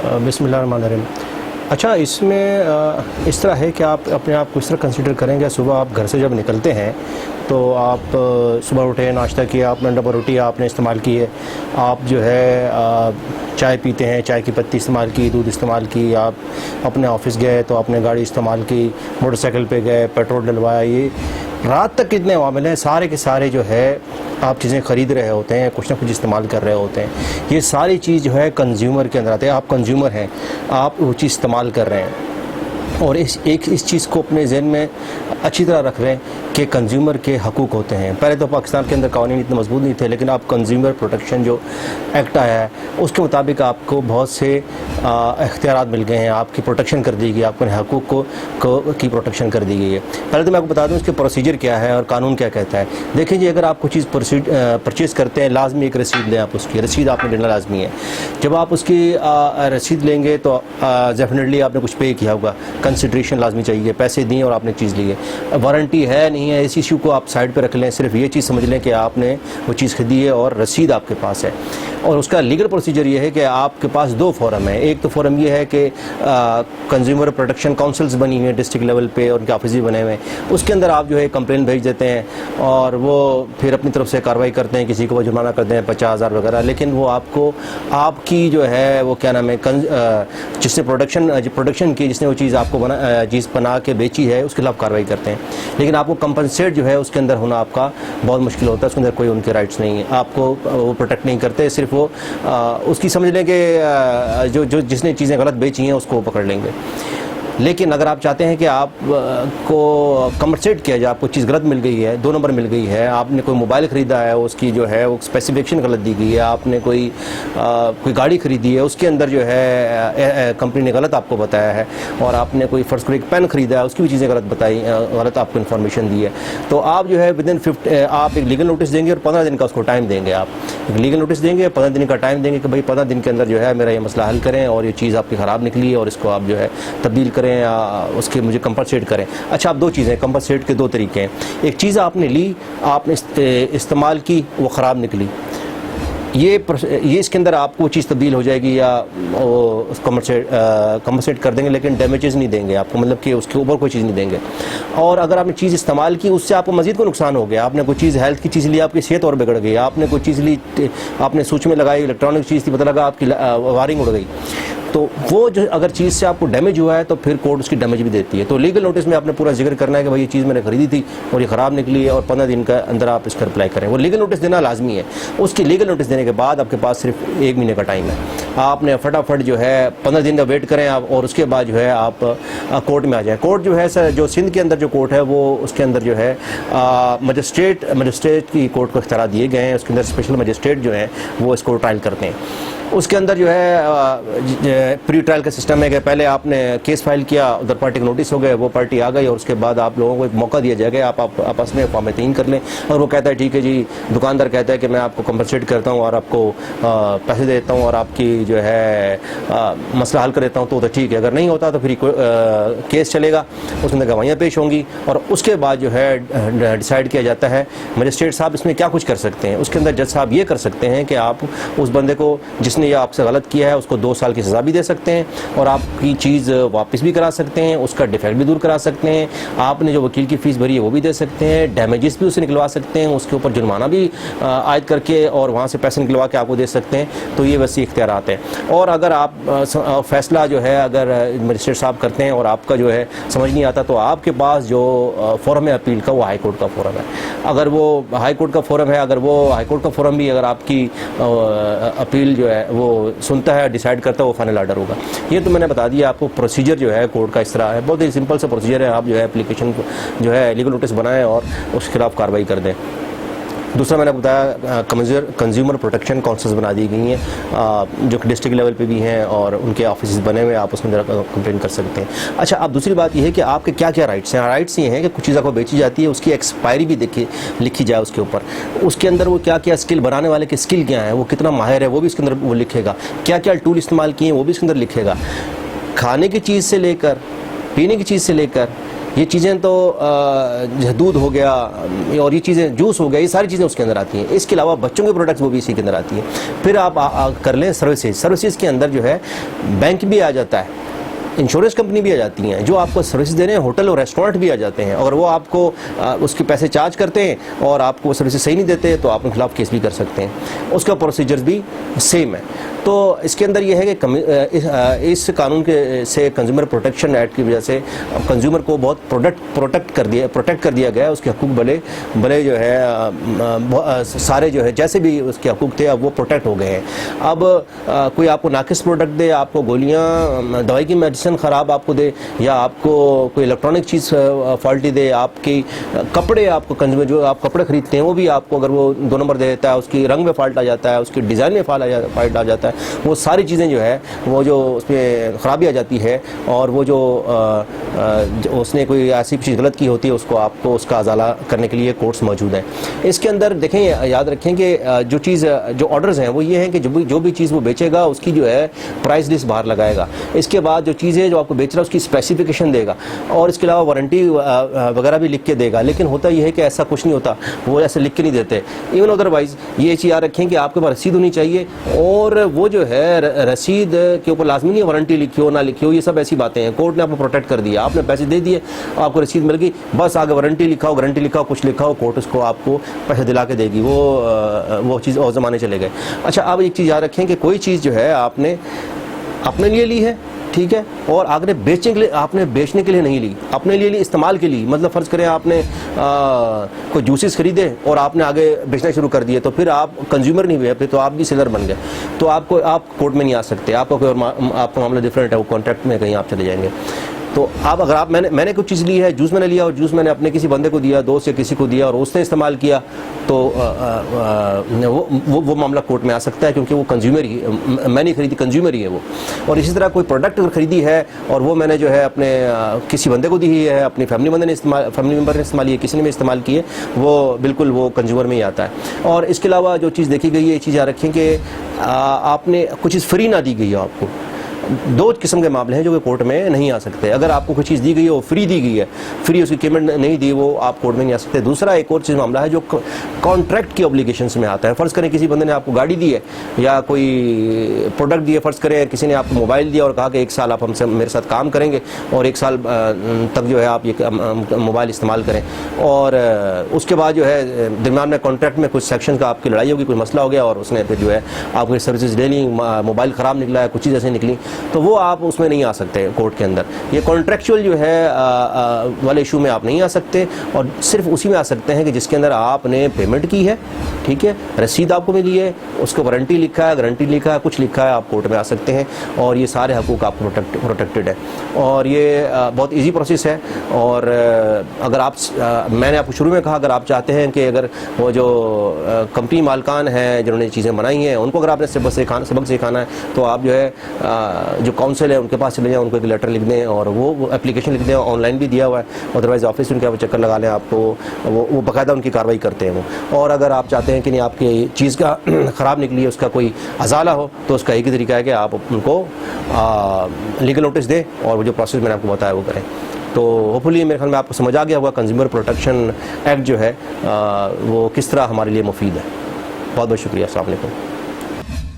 بسم اللہ الرحمن الرحیم. اچھا، اس میں اس طرح ہے کہ آپ اپنے آپ کو اس طرح کنسیڈر کریں گے. صبح آپ گھر سے جب نکلتے ہیں تو آپ صبح اٹھے، ناشتہ کیا، اپنا ڈبل روٹی آپ نے استعمال کی ہے، آپ جو ہے چائے پیتے ہیں، چائے کی پتی استعمال کی، دودھ استعمال کی، آپ اپنے آفس گئے تو اپنے گاڑی استعمال کی، موٹر سائیکل پہ گئے، پیٹرول ڈلوایا، یہ رات تک کتنے عوامل ہیں، سارے کے سارے جو ہے آپ چیزیں خرید رہے ہوتے ہیں، کچھ نہ کچھ استعمال کر رہے ہوتے ہیں. یہ ساری چیز جو ہے کنزیومر کے اندر آتے ہیں. آپ کنزیومر ہیں، آپ وہ چیز استعمال کر رہے ہیں. اور اس چیز کو اپنے ذہن میں اچھی طرح رکھ لیں کہ کنزیومر کے حقوق ہوتے ہیں. پہلے تو پاکستان کے اندر قوانین اتنے مضبوط نہیں تھے، لیکن آپ کنزیومر پروٹیکشن جو ایکٹ آیا ہے اس کے مطابق آپ کو بہت سے اختیارات مل گئے ہیں. آپ کی پروٹیکشن کر دی گئی، آپ کے حقوق کی پروٹیکشن کر دی گئی ہے. پہلے تو میں آپ کو بتا دوں اس کے پروسیجر کیا ہے اور قانون کیا کہتا ہے. دیکھیں جی، اگر آپ کوئی چیز پرچیز کرتے ہیں، لازمی ایک رسید لیں. آپ اس کی رسید آپ نے لینا لازمی ہے. جب آپ اس کی رسید لیں گے تو ڈیفینیٹلی آپ نے کچھ پے کیا ہوگا، کنسیڈریشن لازمی چاہیے، پیسے دیے اور آپ نے چیز لی ہے. وارنٹی ہے نہیں ہے، اس ایشو کو آپ سائڈ پہ رکھ لیں. صرف یہ چیز سمجھ لیں کہ آپ نے وہ چیز خریدی ہے اور رسید آپ کے پاس ہے. اور اس کا لیگل پروسیجر یہ ہے کہ آپ کے پاس دو فورم ہیں. ایک تو فورم یہ ہے کہ کنزیومر پروٹیکشن کونسلز بنی ہوئی ہیں ڈسٹرکٹ لیول پہ، اور ان کے آفس بھی بنے ہوئے ہیں. اس کے اندر آپ جو ہے کمپلین بھیج دیتے ہیں اور وہ پھر اپنی طرف سے کارروائی کرتے ہیں، کسی کو وہ جرمانہ کرتے ہیں 50,000 وغیرہ. لیکن وہ آپ کو آپ کی جو ہے وہ کیا نام ہے، جس نے پروڈکشن کی، جس نے وہ چیز آپ کو چیز بنا کے بیچی ہے، اس کے خلاف کارروائی کرتے ہیں. لیکن آپ کو کمپنسیٹ جو ہے اس کے اندر ہونا آپ کا بہت مشکل ہوتا ہے. اس کے اندر کوئی ان کے رائٹس نہیں ہیں، آپ کو وہ پروٹیکٹ نہیں کرتے. صرف وہ اس کی سمجھ لیں کہ جس نے چیزیں غلط بیچی ہیں اس کو پکڑ لیں گے. لیکن اگر آپ چاہتے ہیں کہ آپ کو کمپنسیٹ کیا جائے، آپ کو چیز غلط مل گئی ہے، 2 نمبر مل گئی ہے، آپ نے کوئی موبائل خریدا ہے، اس کی جو ہے وہ اسپیسیفکیشن غلط دی گئی ہے، آپ نے کوئی گاڑی خریدی ہے، اس کے اندر جو ہے کمپنی نے غلط آپ کو بتایا ہے، اور آپ نے کوئی فرض کرو ایک پین خریدا ہے، اس کی بھی چیزیں غلط بتائی، غلط آپ کو انفارمیشن دی ہے، تو آپ جو ہے آپ ایک لیگل نوٹس دیں گے اور 15 دن کا اس کو ٹائم دیں گے. آپ ایک لیگل نوٹس دیں گے، 15 دن کا ٹائم دیں گے کہ بھائی 15 دن کے اندر جو ہے میرا یہ مسئلہ حل کریں، اور یہ چیز آپ کی خراب نکلی ہے اور اس کو آپ جو ہے تبدیل کریں یا اس کے مجھے کمپنسیٹ کریں. اچھا، اب 2 چیزیں، کمپنسیٹ کے 2 طریقے ہیں. ایک چیز آپ نے لی، آپ نے استعمال کی، وہ خراب نکلی، یہ اس کے اندر آپ کو چیز تبدیل ہو جائے گی یا کمپنسیٹ کر دیں گے، لیکن ڈیمیجز نہیں دیں گے آپ کو، مطلب کہ اس کے اوپر کوئی چیز نہیں دیں گے. اور اگر آپ نے چیز استعمال کی، اس سے آپ کو مزید کوئی نقصان ہو گیا، آپ نے کوئی چیز ہیلتھ کی چیز لی، آپ کی صحت اور بگڑ گئی، آپ نے کوئی چیز لی، آپ نے سوچ میں لگائی، الیکٹرانک چیز تھی، پتہ لگا آپ کی وائرنگ اڑ گئی، تو وہ جو اگر چیز سے آپ کو ڈیمیج ہوا ہے تو پھر کورٹ اس کی ڈیمیج بھی دیتی ہے. تو لیگل نوٹس میں آپ نے پورا ذکر کرنا ہے کہ بھائی یہ چیز میں نے خریدی تھی اور یہ خراب نکلی ہے، اور 15 دن کے اندر آپ اس کا اپلائی کریں. وہ لیگل نوٹس دینا لازمی ہے. اس کی لیگل نوٹس دینے کے بعد آپ کے پاس صرف 1 مہینے کا ٹائم ہے. آپ نے فٹافٹ جو ہے 15 دن کا ویٹ کریں آپ، اور اس کے بعد جو ہے آپ کورٹ میں آ جائیں. کورٹ جو ہے جو سندھ کے اندر جو کورٹ ہے، وہ اس کے اندر جو ہے مجسٹریٹ کی کورٹ کو اختیارات دیے گئے ہیں. اس کے اندر اسپیشل مجسٹریٹ جو ہیں وہ اس کو ٹرائل کرتے ہیں. اس کے اندر جو ہے پری ٹرائل کا سسٹم ہے کہ پہلے آپ نے کیس فائل کیا، ادھر پارٹی کو نوٹس ہو گئے، وہ پارٹی آ گئی، اور اس کے بعد آپ لوگوں کو ایک موقع دیا جائے گا، آپ آپس میں فارم تعین کر لیں. اور وہ کہتا ہے ٹھیک ہے جی، دکاندار کہتا ہے کہ میں آپ کو کمپنسیٹ کرتا ہوں اور آپ کو پیسے دیتا ہوں اور آپ کی جو ہے مسئلہ حل کر دیتا ہوں، تو ٹھیک ہے. اگر نہیں ہوتا تو پھر کیس چلے گا، اس میں گواہیاں پیش ہوں گی، اور اس کے بعد جو ہے ڈیسائیڈ کیا جاتا ہے مجسٹریٹ صاحب اس میں کیا کچھ کر سکتے ہیں. اس کے اندر جج صاحب یہ کر سکتے ہیں کہ آپ اس بندے کو جس نے یہ آپ سے غلط کیا ہے اس کو 2 سال کی سزا بھی دے سکتے ہیں، اور آپ کی چیز واپس بھی کرا سکتے ہیں، اس کا ڈیفیکٹ بھی دور کرا سکتے ہیں، آپ نے جو وکیل کی فیس بھری ہے وہ بھی دے سکتے ہیں، ڈیمیجز بھی اسے نکلوا سکتے ہیں، اس کے اوپر جرمانہ بھی عائد کر کے اور وہاں سے پیسے نکلوا کے آپ کو دے سکتے ہیں. تو یہ وسیع اختیارات ہیں. اور اگر آپ فیصلہ جو ہے اگر مجسٹریٹ صاحب کرتے ہیں اور آپ کا جو ہے سمجھ نہیں آتا، تو آپ کے پاس جو فورم ہے اپیل کا، وہ ہائی کورٹ کا فورم ہے. اگر وہ ہائی کورٹ کا فورم ہے، اگر وہ ہائی کورٹ کا فورم بھی اگر آپ کی اپیل جو ہے وہ سنتا ہے، ڈیسائیڈ کرتا ہے، وہ فائنل آرڈر ہوگا. یہ تو میں نے بتا دیا آپ کو پروسیجر جو ہے کورٹ کا اس طرح ہے. بہت ہی سمپل سا پروسیجر ہے. آپ جو ہے اپلیکیشن جو ہے لیگل نوٹس بنائیں اور اس کے خلاف کارروائی کر دیں. دوسرا میں نے بتایا کنزیومر پروٹیکشن کونسلز بنا دی گئی ہیں جو کہ ڈسٹرکٹ لیول پہ بھی ہیں اور ان کے آفیسز بنے ہوئے، آپ اس میں کمپلین کر سکتے ہیں. اچھا، اب دوسری بات یہ ہے کہ آپ کے کیا کیا رائٹس ہیں. رائٹس یہ ہیں کہ کچھ چیز آپ کو بیچی جاتی ہے، اس کی ایکسپائری بھی لکھی جائے اس کے اوپر. اس کے اندر وہ کیا کیا اسکل، بنانے والے کے اسکل کیا ہیں، وہ کتنا ماہر ہے، وہ بھی اس کے اندر وہ لکھے گا. کیا کیا ٹول استعمال کیے ہیں وہ بھی اس کے اندر لکھے گا. کھانے کی چیز سے لے کر، پینے کی چیز سے لے کر، یہ چیزیں تو دودھ ہو گیا اور یہ چیزیں جوس ہو گیا، یہ ساری چیزیں اس کے اندر آتی ہیں. اس کے علاوہ بچوں کے پروڈکٹس وہ بھی اسی کے اندر آتی ہیں. پھر آپ کر لیں سروسز کے اندر جو ہے بینک بھی آ جاتا ہے، انشورنس کمپنی بھی آ جاتی ہیں جو آپ کو سروسز دے رہے ہیں، ہوٹل اور ریسٹورینٹ بھی آ جاتے ہیں، اور وہ آپ کو اس کے پیسے چارج کرتے ہیں اور آپ کو سروسز صحیح نہیں دیتے تو آپ ان کے خلاف کیس بھی کر سکتے ہیں. اس کا پروسیجرز بھی سیم ہے. تو اس کے اندر یہ ہے کہ اس قانون کے سے کنزیومر پروٹیکشن ایکٹ کی وجہ سے کنزیومر کو بہت پروٹیکٹ کر دیا گیا ہے. اس کے حقوق بھلے جو ہے سارے جو ہے جیسے بھی اس کے حقوق تھے اب وہ پروٹیکٹ ہو گئے ہیں. اب کوئی آپ کو ناقص پروڈکٹ دے، آپ کو گولیاں دوائی کی میڈیسن خراب آپ کو دے، یا آپ کو کوئی الیکٹرانک چیز فالٹی دے، آپ کی کپڑے آپ کو کنزیومر جو آپ کپڑے خریدتے ہیں وہ بھی آپ کو اگر وہ 2 نمبر دے دیتا ہے، اس کی رنگ میں فالٹ آ جاتا ہے، اس کی ڈیزائن میں فالٹ آ جاتا ہے، وہ ساری چیزیں جو ہے وہ جو اس میں خرابی آ جاتی ہے، اور وہ جو اس نے کوئی ایسی چیز غلط کی ہوتی ہے اس کو آپ کو اس کا ازالہ کرنے کے لیے کورٹس موجود ہیں. اس کے اندر دیکھیں یاد رکھیں کہ جو آرڈرز ہیں وہ یہ ہیں کہ جو بھی چیز وہ بیچے گا اس کی جو ہے پرائس لسٹ باہر لگائے گا. اس کے بعد جو چیز ہے جو آپ کو بیچ رہا ہے اس کی اسپیسیفکیشن دے گا، اور اس کے علاوہ وارنٹی وغیرہ بھی لکھ کے دے گا. لیکن ہوتا یہ ہے کہ ایسا کچھ نہیں ہوتا، وہ ایسے لکھ کے نہیں دیتے. ایون ادروائز یہ چیز یاد رکھیں کہ آپ کے پاس رسید ہونی چاہیے، اور وہ جو ہے رسید کے اوپر لازمی نہیں وارنٹی لکھی ہو نہ لکھی ہو، یہ سب ایسی باتیں ہیں. کورٹ نے آپ کو پروٹیکٹ کر دیا، آپ نے پیسے دے دیے، آپ کو رسید مل گئی، بس آگے وارنٹی لکھا ہو گارنٹی لکھا ہو کچھ لکھا ہو، کورٹ اس کو آپ کو پیسے دلا کے دے گی. وہ چیز اور زمانے چلے گئے. اچھا اب ایک چیز یاد رکھیں کہ کوئی چیز جو ہے آپ نے اپنے لیے لی ہے، ٹھیک ہے، اور آگے بیچنے کے لیے نہیں لی، اپنے لیے لی استعمال کے لیے. مطلب فرض کریں آپ نے کوئی جوسز خریدے اور آپ نے آگے بیچنا شروع کر دیے، تو پھر آپ کنزیومر نہیں ہوئے، پھر تو آپ بھی سیلر بن گئے. تو آپ کورٹ میں نہیں آ سکتے، آپ کا معاملہ ڈفرینٹ ہے، وہ کانٹریکٹ میں کہیں آپ چلے جائیں گے. تو آپ اگر میں نے کچھ چیز لی ہے، جوس میں نے لیا اور جوس میں نے اپنے کسی بندے کو دیا، دوست یا کسی کو دیا، اور اس نے استعمال کیا، تو وہ معاملہ کورٹ میں آ سکتا ہے، کیونکہ وہ کنزیومر ہی، میں نہیں خریدی، کنزیومر ہی ہے وہ. اور اسی طرح کوئی پروڈکٹ اگر خریدی ہے اور وہ میں نے جو ہے اپنے کسی بندے کو دی ہے، اپنی فیملی ممبر نے استعمال کی، کسی نے بھی استعمال کی ہے، وہ بالکل وہ کنزیومر میں ہی آتا ہے. اور اس کے علاوہ جو چیز دیکھی گئی ہے، یہ چیز یاد رکھیں کہ آپ نے کچھ چیز فری نہ دی گئی ہے. آپ کو 2 قسم کے معاملے ہیں جو کہ کورٹ میں نہیں آ سکتے. اگر آپ کو کوئی چیز دی گئی ہے وہ فری دی گئی ہے، فری اس کی پیمنٹ نہیں دی، وہ آپ کورٹ میں نہیں آ سکتے. دوسرا ایک اور چیز معاملہ ہے جو کانٹریکٹ کی اوبلیگیشنس میں آتا ہے. فرض کریں کسی بندے نے آپ کو گاڑی دی ہے یا کوئی پروڈکٹ دی ہے، فرض کریں کسی نے آپ کو موبائل دیا اور کہا کہ 1 سال آپ میرے ساتھ کام کریں گے اور 1 سال تک جو ہے آپ یہ موبائل استعمال کریں، اور اس کے بعد جو ہے درمیان میں کانٹریکٹ میں کچھ سیکشن کا آپ کی لڑائی ہوگی، کوئی مسئلہ ہو گیا اور اس نے پھر جو ہے آپ کو سروسز لے لی، موبائل خراب نکلا ہے، کچھ چیز ایسے نکلی، تو وہ آپ اس میں نہیں آ سکتے کورٹ کے اندر. یہ کانٹریکچوئل جو ہے والے ایشو میں آپ نہیں آ سکتے، اور صرف اسی میں آ سکتے ہیں کہ جس کے اندر آپ نے پیمنٹ کی ہے، ٹھیک ہے، رسید آپ کو ملی ہے، اس کو وارنٹی لکھا ہے، گارنٹی لکھا ہے، کچھ لکھا ہے، آپ کورٹ میں آ سکتے ہیں، اور یہ سارے حقوق آپ کو پروٹیکٹڈ ہے. اور یہ بہت ایزی پروسیس ہے. اور اگر میں نے آپ کو شروع میں کہا، اگر آپ چاہتے ہیں کہ اگر وہ جو کمپنی مالکان ہیں جنہوں نے چیزیں بنائی ہیں ان کو اگر آپ نے سبق سکھانا ہے، تو آپ جو ہے جو کونسل ہے ان کے پاس چلے جائیں، ان کو ایک لیٹر لکھ دیں اور وہ اپلیکیشن لکھ دیں. آن لائن بھی دیا ہوا ہے، ادروائز آفس ان کے چکر لگا لیں، آپ کو وہ باقاعدہ ان کی کارروائی کرتے ہیں وہ. اور اگر آپ چاہتے ہیں کہ نہیں آپ کی چیز کا خراب نکلی ہے، اس کا کوئی ازالہ ہو، تو اس کا ایک ہی طریقہ ہے کہ آپ ان کو لیگل نوٹس دیں اور وہ جو پروسیس میں نے آپ کو بتایا وہ کریں. تو ہوپفلی میرے خیال میں آپ کو سمجھ آ گیا ہوگا کنزیومر پروٹیکشن ایکٹ جو ہے وہ کس طرح ہمارے لیے مفید ہے. بہت بہت شکریہ. السلام علیکم.